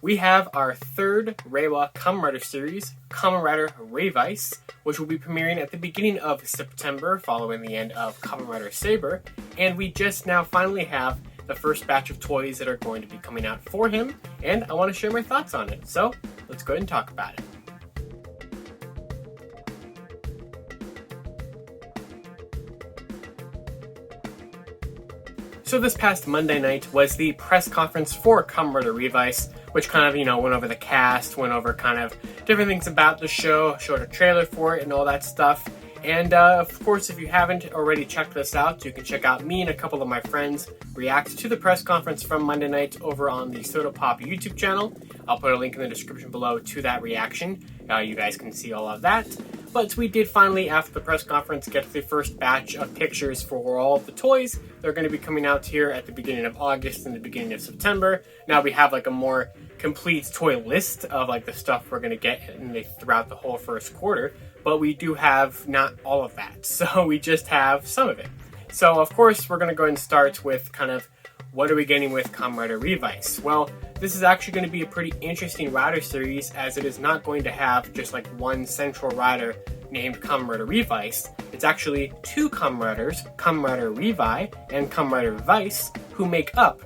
we have our third Reiwa Kamen Rider Series, Kamen Rider Revice, which will be premiering at the beginning of September following the end of Kamen Rider Saber, and we just now finally have the first batch of toys that are going to be coming out for him, and I want to share my thoughts on it, so let's go ahead and talk about it. So this past Monday night was the press conference for Kamen Rider Revice, which kind of, went over the cast, went over kind of different things about the show, showed a trailer for it and all that stuff. And of course, if you haven't already checked this out, you can check out me and a couple of my friends react to the press conference from Monday night over on the Soda Pop YouTube channel. I'll put a link in the description below to that reaction. You guys can see all of that. But we did finally, after the press conference, get the first batch of pictures for all of the toys. They're going to be coming out here at the beginning of August and the beginning of September. Now we have like a more complete toy list of like the stuff we're going to get throughout the whole first quarter. But we do have not all of that. So we just have some of it. So of course, we're going to go ahead and start with kind of what are we getting with Kamen Rider Revice? Well, this is actually going to be a pretty interesting rider series, as it is not going to have just like one central rider named Kamen Rider Revice. It's actually two Kamen Riders, Kamen Rider Revi and Kamen Rider Revice, who make up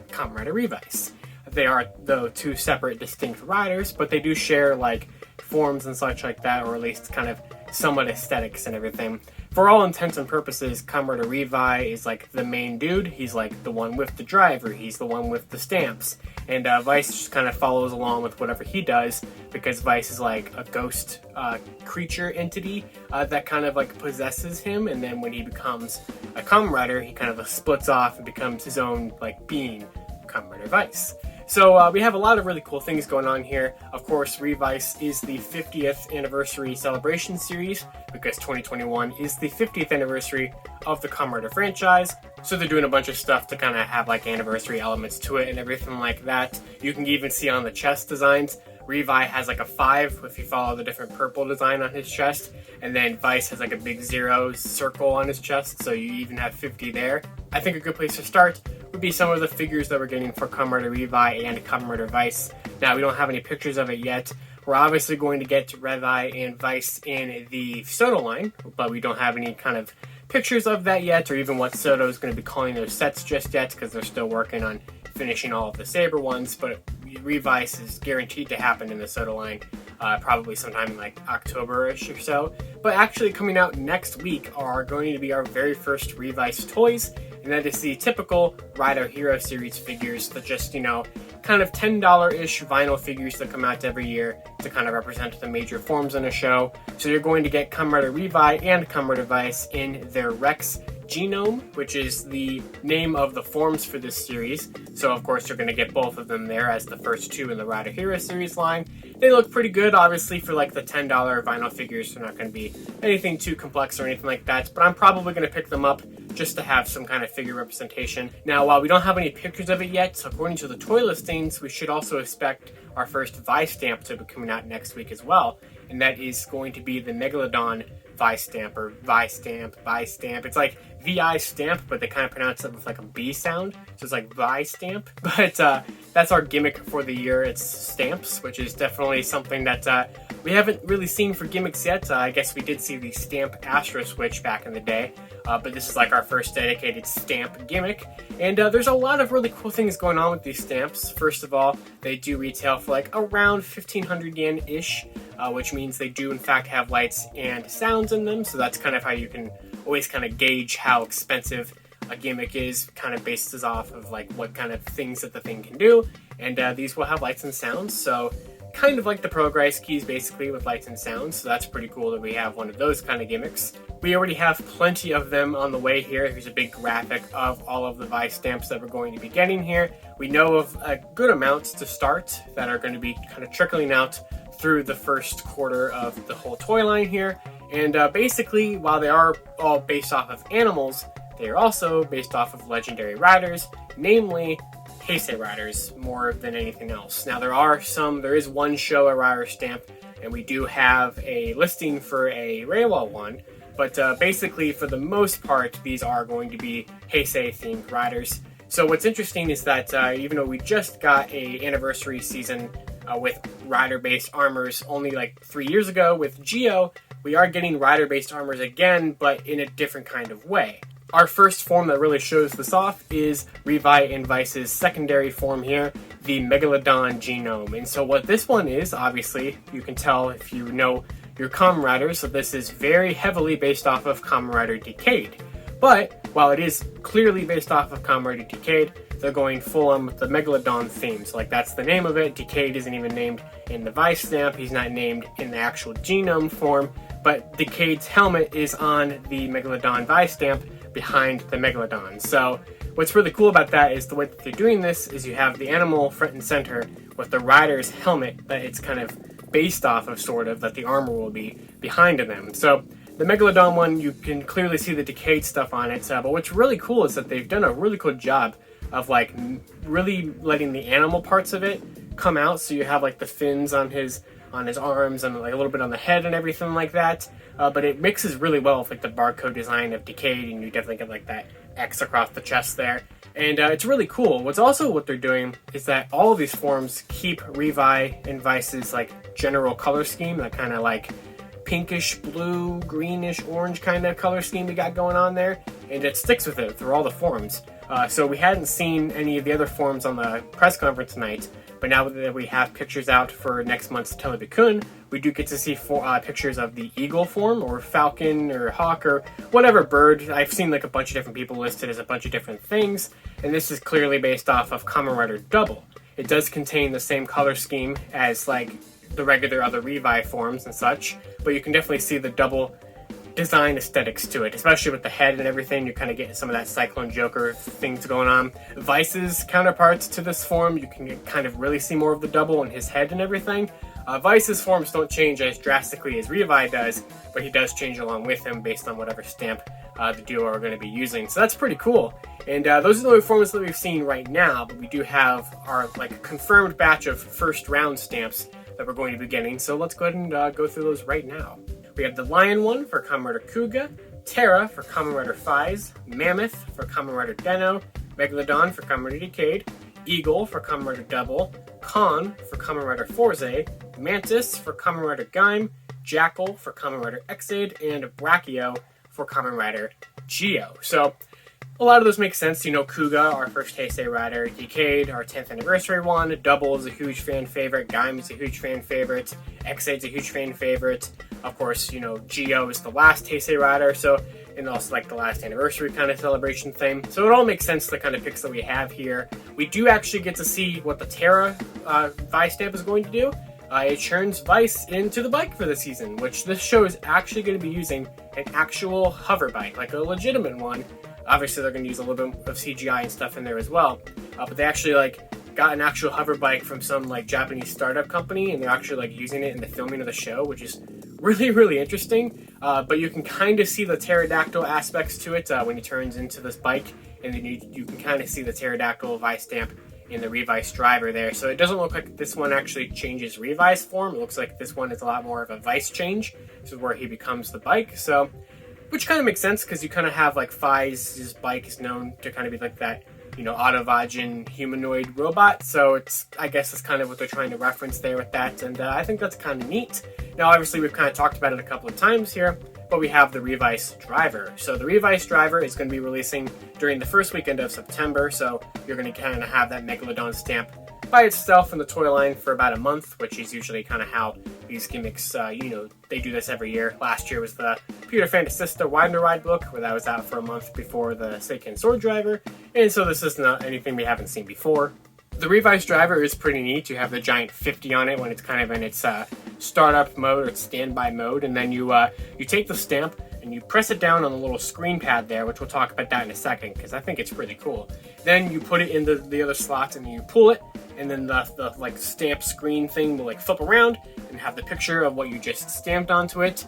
Kamen Rider Revice. They are, though, two separate distinct riders, but they do share like forms and such like that, or at least kind of somewhat aesthetics and everything. For all intents and purposes, Kamen Rider Revi is like the main dude. He's like the one with the driver. He's the one with the stamps. And Vice just kind of follows along with whatever he does, because Vice is like a ghost creature entity that kind of like possesses him. And then when he becomes a Kamen Rider, he kind of splits off and becomes his own like being, Kamen Rider Vice. So we have a lot of really cool things going on here. Of course, Revice is the 50th anniversary celebration series, because 2021 is the 50th anniversary of the Kamen Rider franchise. So they're doing a bunch of stuff to kind of have like anniversary elements to it and everything like that. You can even see on the chest designs, Revi has like a 5 if you follow the different purple design on his chest, and then Vice has like a big 0 circle on his chest, so you even have 50 there. I think a good place to start would be some of the figures that we're getting for Kamen Rider Revi and Kamen Rider Vice. Now, we don't have any pictures of it yet. We're obviously going to get to Revi and Vice in the Soto line, but we don't have any kind of pictures of that yet, or even what Soto is going to be calling those sets just yet, because they're still working on finishing all of the Saber ones. But Revice is guaranteed to happen in the Soto line, probably sometime in like October-ish or so. But actually coming out next week are going to be our very first Revice toys, and that is the typical Rider Hero Series figures, that just, kind of $10-ish vinyl figures that come out every year to kind of represent the major forms in a show. So you're going to get Kamen Rider Revi and Kamen Rider Vice in their Rex Genome, which is the name of the forms for this series. So of course you're going to get both of them there as the first two in the Rider Hero Series line. They look pretty good, obviously, for like the $10 vinyl figures. They're not going to be anything too complex or anything like that, but I'm probably going to pick them up just to have some kind of figure representation. Now, while we don't have any pictures of it yet, so according to the toy listings, we should also expect our first Vistamp to be coming out next week as well, and that is going to be the Megalodon Vistamp, or Vistamp. It's like VI stamp, but they kind of pronounce it with like a B sound, so it's like Vistamp. But that's our gimmick for the year. It's stamps, which is definitely something that we haven't really seen for gimmicks yet. I guess we did see the Stamp Astro Switch back in the day, but this is like our first dedicated stamp gimmick. And there's a lot of really cool things going on with these stamps. First of all, they do retail for like around 1,500 yen-ish, which means they do in fact have lights and sounds in them, so that's kind of how you can always kind of gauge how expensive a gimmick is, kind of bases off of like what kind of things that the thing can do. And these will have lights and sounds, so kind of like the Progress keys basically with lights and sounds, so that's pretty cool that we have one of those kind of gimmicks. We already have plenty of them on the way here. Here's a big graphic of all of the Vice stamps that we're going to be getting here. We know of a good amount to start that are going to be kind of trickling out through the first quarter of the whole toy line here. And basically, while they are all based off of animals, they are also based off of legendary riders, namely Heisei riders, more than anything else. Now there is one Showa rider stamp, and we do have a listing for a Reiwa one, but basically for the most part, these are going to be Heisei themed riders. So what's interesting is that even though we just got a anniversary season with rider-based armors only like 3 years ago with Geo, we are getting rider-based armors again, but in a different kind of way. Our first form that really shows this off is Revi and Vice's secondary form here, the Megalodon Genome. And so what this one is, obviously, you can tell if you know your Kamen Riders, so this is very heavily based off of Kamen Rider Decade. But while it is clearly based off of Kamen Rider Decade, they're going full on with the Megalodon theme. So like that's the name of it. Decade isn't even named in the Vice stamp. He's not named in the actual genome form, but Decade's helmet is on the Megalodon Vice stamp behind the Megalodon. So what's really cool about that is the way that they're doing this is you have the animal front and center with the rider's helmet that it's kind of based off of, sort of, that the armor will be behind them. So the Megalodon one, you can clearly see the Decade stuff on it, but what's really cool is that they've done a really cool job of like really letting the animal parts of it come out. So you have like the fins on his arms and like a little bit on the head and everything like that. But it mixes really well with like the barcode design of Decade, and you definitely get like that X across the chest there. And it's really cool. What they're doing is that all of these forms keep Revi and Vice's like general color scheme, that kind of like pinkish blue, greenish, orange kind of color scheme we got going on there, and it sticks with it through all the forms. So we hadn't seen any of the other forms on the press conference tonight, but now that we have pictures out for next month's Televi-Kun, we do get to see pictures of the eagle form, or falcon, or hawk, or whatever bird. I've seen like a bunch of different people listed as a bunch of different things, and this is clearly based off of Kamen Rider Double. It does contain the same color scheme as like the regular other Revi forms and such, but you can definitely see the double design aesthetics to it, especially with the head and everything. You kind of get some of that Cyclone Joker things going on. Vice's counterparts to this form, you can kind of really see more of the double in his head and everything. Vice's forms don't change as drastically as Revi does, but he does change along with him based on whatever stamp the duo are going to be using. So that's pretty cool. And those are the only forms that we've seen right now, but we do have our like confirmed batch of first round stamps that we're going to be getting. So let's go ahead and go through those right now. We have the Lion one for Kamen Rider Kuga, Terra for Kamen Rider Fies, Mammoth for Kamen Rider Den-O, Megalodon for Kamen Rider Decade, Eagle for Kamen Rider Double, Khan for Kamen Rider Forze, Mantis for Kamen Rider Gaim, Jackal for Kamen Rider Exade, and Brachio for Kamen Rider Geo. So a lot of those make sense. You know, Kuga, our first Heisei Rider, Decade, our 10th anniversary one, Double is a huge fan favorite, Gaim is a huge fan favorite, Exade's a huge fan favorite. Of course, you know, Geo is the last Heisei Rider, so, and also like the last anniversary kind of celebration thing. So it all makes sense, the kind of picks that we have here. We do actually get to see what the Terra Vice stamp is going to do. It turns Vice into the bike for the season, which this show is actually going to be using an actual hover bike, like a legitimate one. Obviously, they're going to use a little bit of CGI and stuff in there as well, but they actually like got an actual hover bike from some like Japanese startup company, and they're actually like using it in the filming of the show, which is really, really interesting. But you can kind of see the pterodactyl aspects to it when he turns into this bike, and then you can kind of see the pterodactyl Vice stamp in the Revice Driver there. So it doesn't look like this one actually changes Revice form. It looks like this one is a lot more of a Vice change. This is where he becomes the bike. So, which kind of makes sense, because you kind of have like Fies' bike is known to kind of be like that, you know, Autovagen humanoid robot. So I guess that's kind of what they're trying to reference there with that. And I think that's kind of neat. Now, obviously, we've kind of talked about it a couple of times here, but we have the Revice Driver. So the Revice Driver is going to be releasing during the first weekend of September. So you're going to kind of have that Megalodon stamp by itself in the toy line for about a month, which is usually kind of how these gimmicks, you know, they do this every year. Last year was the Peter Fantasista Widener Ride book, where that was out for a month before the Seiken Sword Driver. And so this is not anything we haven't seen before. The Revice Driver is pretty neat. You have the giant 50 on it when it's kind of in its startup mode or its standby mode, and then you take the stamp and you press it down on the little screen pad there, which we'll talk about that in a second, because I think it's pretty cool. Then you put it in the other slot and you pull it, and then the like stamp screen thing will like flip around and have the picture of what you just stamped onto it.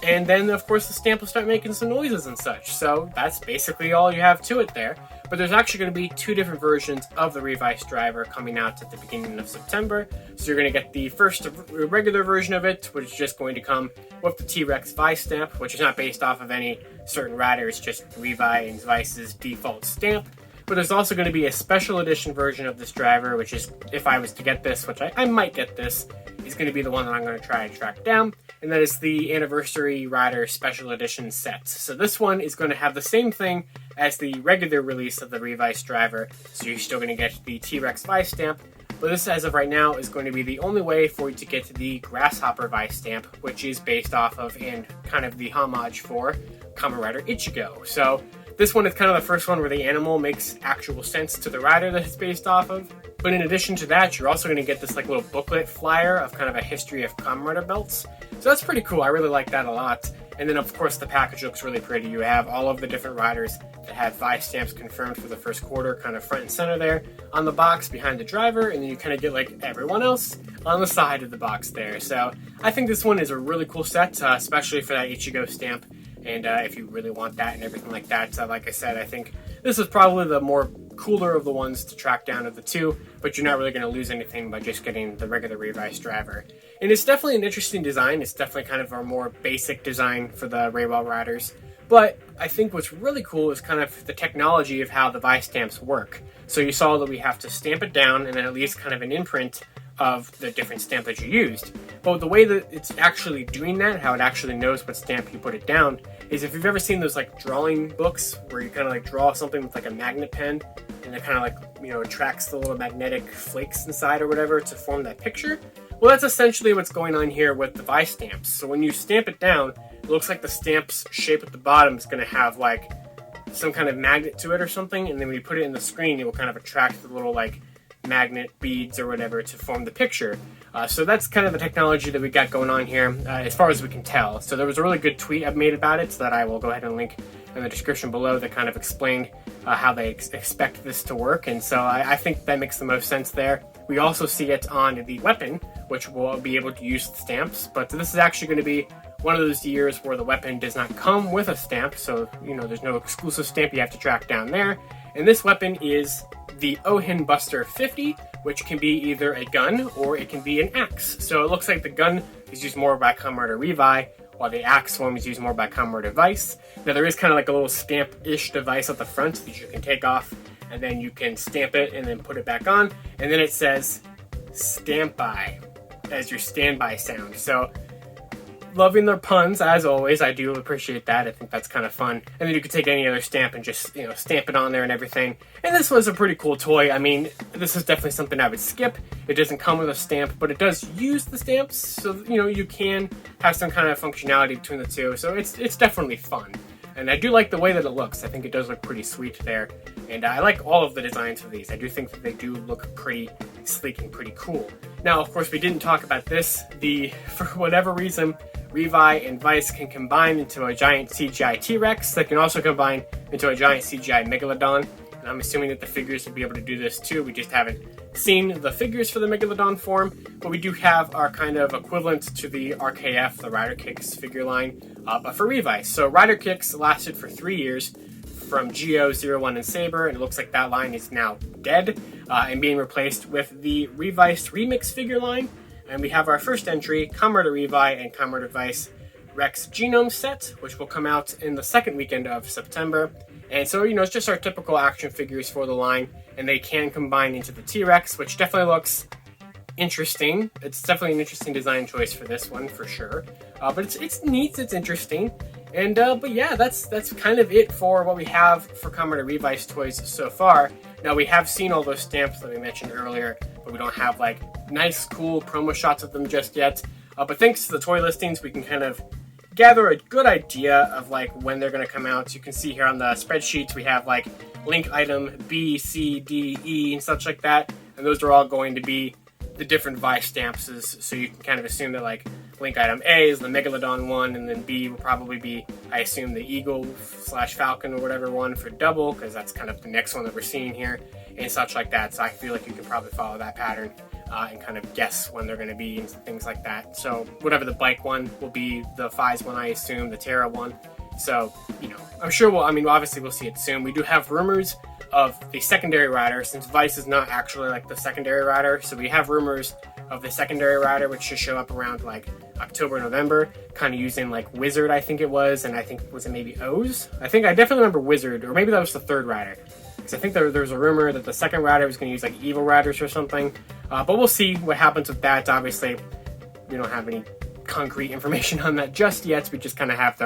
And then, of course, the stamp will start making some noises and such. So that's basically all you have to it there. But there's actually going to be two different versions of the Revice Driver coming out at the beginning of September. So you're going to get the first regular version of it, which is just going to come with the T-Rex Vice stamp, which is not based off of any certain rider. It's just Revi and Vice's default stamp. but there's also going to be a special edition version of this driver, which is, if I was to get this, which I might get this, is going to be the one that I'm going to try and track down, and that is the Anniversary Rider Special Edition set. So this one is going to have the same thing as the regular release of the Revice Driver, so you're still going to get the T-Rex Vice stamp, but this, as of right now, is going to be the only way for you to get the Grasshopper Vice stamp, which is based off of and kind of the homage for Kamen Rider Ichigo. So this one is kind of the first one where the animal makes actual sense to the rider that it's based off of. But in addition to that, you're also going to get this like little booklet flyer of kind of a history of Kamen Rider belts. So that's pretty cool. I really like that a lot. And then of course the package looks really pretty. You have all of the different riders that have Vice stamps confirmed for the first quarter, kind of front and center there on the box behind the driver, and then you kind of get like everyone else on the side of the box there. So I think this one is a really cool set, especially for that Ichigo stamp. And if you really want that and everything like that, like I said, I think this is probably the more cooler of the ones to track down of the two, but you're not really going to lose anything by just getting the regular Revice Driver. And it's definitely an interesting design. It's definitely kind of a more basic design for the Reiwa riders. But I think what's really cool is kind of the technology of how the Vice stamps work. So you saw that we have to stamp it down and then at least kind of an imprint of the different stamp that you used. But the way that it's actually doing that, how it actually knows what stamp you put it down, is if you've ever seen those like drawing books where you kind of like draw something with like a magnet pen and it kind of like, you know, attracts the little magnetic flakes inside or whatever to form that picture. Well, that's essentially what's going on here with the Vice stamps. So when you stamp it down, it looks like the stamp's shape at the bottom is going to have like some kind of magnet to it or something, and then when you put it in the screen, it will kind of attract the little like magnet beads or whatever to form the picture. So that's kind of the technology that we got going on here, as far as we can tell. So there was a really good tweet I've made about it, so that I will go ahead and link in the description below, that kind of explained how they expect this to work, and so I think that makes the most sense there. We also see it on the weapon, which will be able to use the stamps, but this is actually going to be one of those years where the weapon does not come with a stamp, so you know there's no exclusive stamp you have to track down there. And this weapon is the Ohin Buster 50, which can be either a gun or it can be an axe. So it looks like the gun is used more by Kamen Rider Revi, while the axe form is used more by Kamen Rider Revice. Now there is kind of like a little stamp-ish device at the front that you can take off, and then you can stamp it and then put it back on, and then it says "Stamp by" as your standby sound. So loving their puns, as always. I do appreciate that. I think that's kind of fun. And then you could take any other stamp and just, you know, stamp it on there and everything. And this was a pretty cool toy. I mean, this is definitely something I would skip. It doesn't come with a stamp, but it does use the stamps, so, you know, you can have some kind of functionality between the two. So it's definitely fun. And I do like the way that it looks. I think it does look pretty sweet there. And I like all of the designs for these. I do think that they do look pretty sleek and pretty cool. Now, of course, we didn't talk about this. For whatever reason, Revi and Vice can combine into a giant CGI T-Rex that can also combine into a giant CGI Megalodon. And I'm assuming that the figures will be able to do this too. We just haven't seen the figures for the Megalodon form, but we do have our kind of equivalent to the RKF, the Rider Kicks figure line, but for Revice. So Rider Kicks lasted for 3 years from Geo, Zero One, and Saber, and it looks like that line is now dead and being replaced with the Revice Remix figure line. And we have our first entry, Kamen Rider Revi and Kamen Rider Revice Rex Genome set, which will come out in the second weekend of September. And so, you know, it's just our typical action figures for the line, and they can combine into the T-Rex, which definitely looks interesting. It's definitely an interesting design choice for this one, for sure. But it's neat, it's interesting. And, but yeah, that's kind of it for what we have for Kamen Rider Revice toys so far. Now, we have seen all those stamps that we mentioned earlier, but we don't have, like, nice, cool promo shots of them just yet. But thanks to the toy listings, we can kind of gather a good idea of, like, when they're going to come out. You can see here on the spreadsheets, we have, like, link item B, C, D, E, and such like that. And those are all going to be the different Vice stamps, so you can kind of assume that, like, link item A is the Megalodon one, and then B will probably be, I assume, the Eagle/Falcon or whatever one for double, because that's kind of the next one that we're seeing here, and such like that. So I feel like you can probably follow that pattern and kind of guess when they're going to be and things like that. So whatever the bike one will be, the Fies one, I assume, the Terra one. So, you know, I'm sure obviously we'll see it soon. We do have rumors of the secondary rider, since Vice is not actually like the secondary rider. So we have rumors of the secondary rider, which should show up around like October, November, kind of using like Wizard, I think it was, and I think, was it maybe O's? I definitely remember Wizard, or maybe that was the third rider. because I think there's a rumor that the second rider was going to use like evil riders or something. But we'll see what happens with that. Obviously, we don't have any concrete information on that just yet. We just kind of have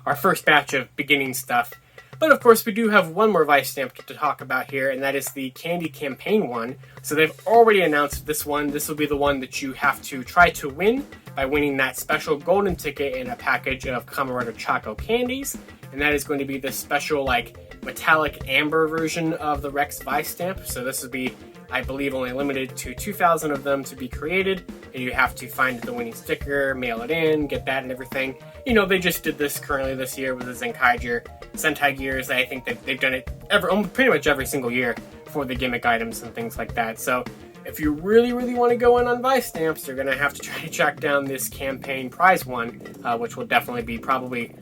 our first batch of beginning stuff. But of course, we do have one more Vice stamp to talk about here, and that is the Candy Campaign one. So they've already announced this one. This will be the one that you have to try to win by winning that special golden ticket and a package of Kamen Rider Choco candies. And that is going to be the special, like, metallic amber version of the Rex Vice stamp. So this will be, I believe, only limited to 2,000 of them to be created. And you have to find the winning sticker, mail it in, get that and everything. You know, they just did this currently this year with the Sentai Gears. I think they've done it pretty much every single year for the gimmick items and things like that. So if you really, really want to go in on Vice stamps, you're going to have to try to track down this campaign prize one, which will definitely be probably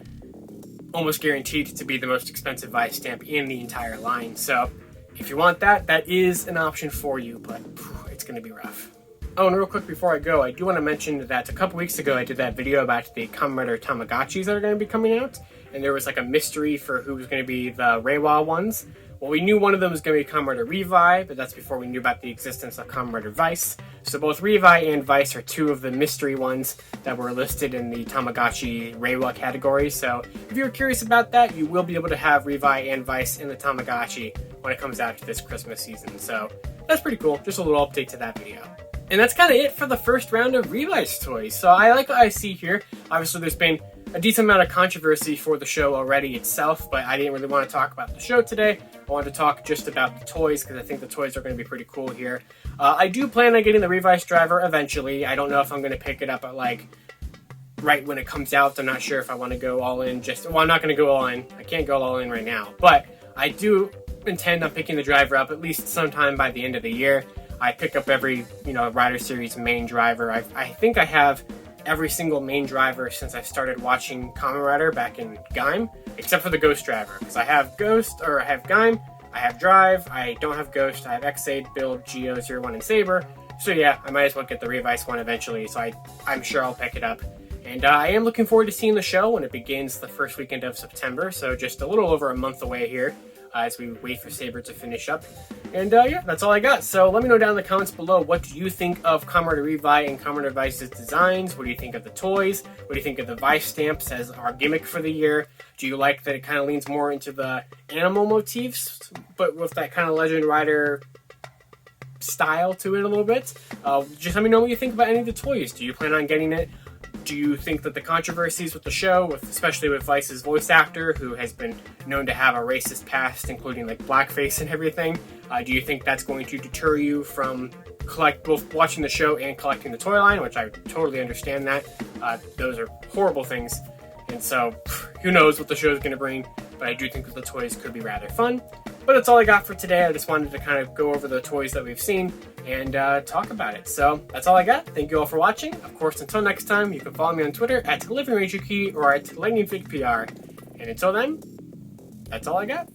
almost guaranteed to be the most expensive Vice stamp in the entire line. So if you want that, that is an option for you, but it's going to be rough. Oh, and real quick before I go, I do want to mention that a couple weeks ago I did that video about the Kamen Rider Tamagotchis that are going to be coming out, and there was like a mystery for who was going to be the Reiwa ones. Well, we knew one of them was going to be Kamen Rider Revi, but that's before we knew about the existence of Kamen Rider Revice. So both Revi and Vice are two of the mystery ones that were listed in the Tamagotchi Reiwa category. So if you're curious about that, you will be able to have Revi and Vice in the Tamagotchi when it comes out this Christmas season. So that's pretty cool. Just a little update to that video. And that's kind of it for the first round of Revice Toys. So I like what I see here. Obviously, there's been a decent amount of controversy for the show already itself, but I didn't really want to talk about the show today. I wanted to talk just about the toys, because I think the toys are going to be pretty cool here. I do plan on getting the Revice Driver eventually. I don't know if I'm going to pick it up at, like, right when it comes out. I'm not sure if I want to go all in well, I'm not going to go all in. I can't go all in right now. But I do intend on picking the driver up at least sometime by the end of the year. I pick up every, Rider Series main driver. I think I have every single main driver since I started watching Kamen Rider back in Gaim, except for the Ghost driver. Because I have I have Gaim, I have Drive, I don't have Ghost, I have X8, Build, Geo, 01, and Saber. So yeah, I might as well get the Revice one eventually, so I'm sure I'll pick it up. And I am looking forward to seeing the show when it begins the first weekend of September, so just a little over a month away here. As we wait for Saber to finish up. And yeah, that's all I got. So let me know down in the comments below, what do you think of Kamen Rider Revi and Kamen Rider Vice's designs? What do you think of the toys? What do you think of the Vice stamps as our gimmick for the year? Do you like that it kind of leans more into the animal motifs, but with that kind of Legend Rider style to it a little bit? Just let me know what you think about any of the toys. Do you plan on getting it? Do you think that the controversies with the show, especially with Vice's voice actor, who has been known to have a racist past, including like blackface and everything, do you think that's going to deter you from both watching the show and collecting the toy line, which I totally understand that. Those are horrible things, and so who knows what the show is going to bring, but I do think that the toys could be rather fun. But that's all I got for today. I just wanted to kind of go over the toys that we've seen and talk about it. So that's all I got. Thank you all for watching. Of course, until next time, you can follow me on Twitter at LivingRangerKey or at LightningFigPR. And until then, that's all I got.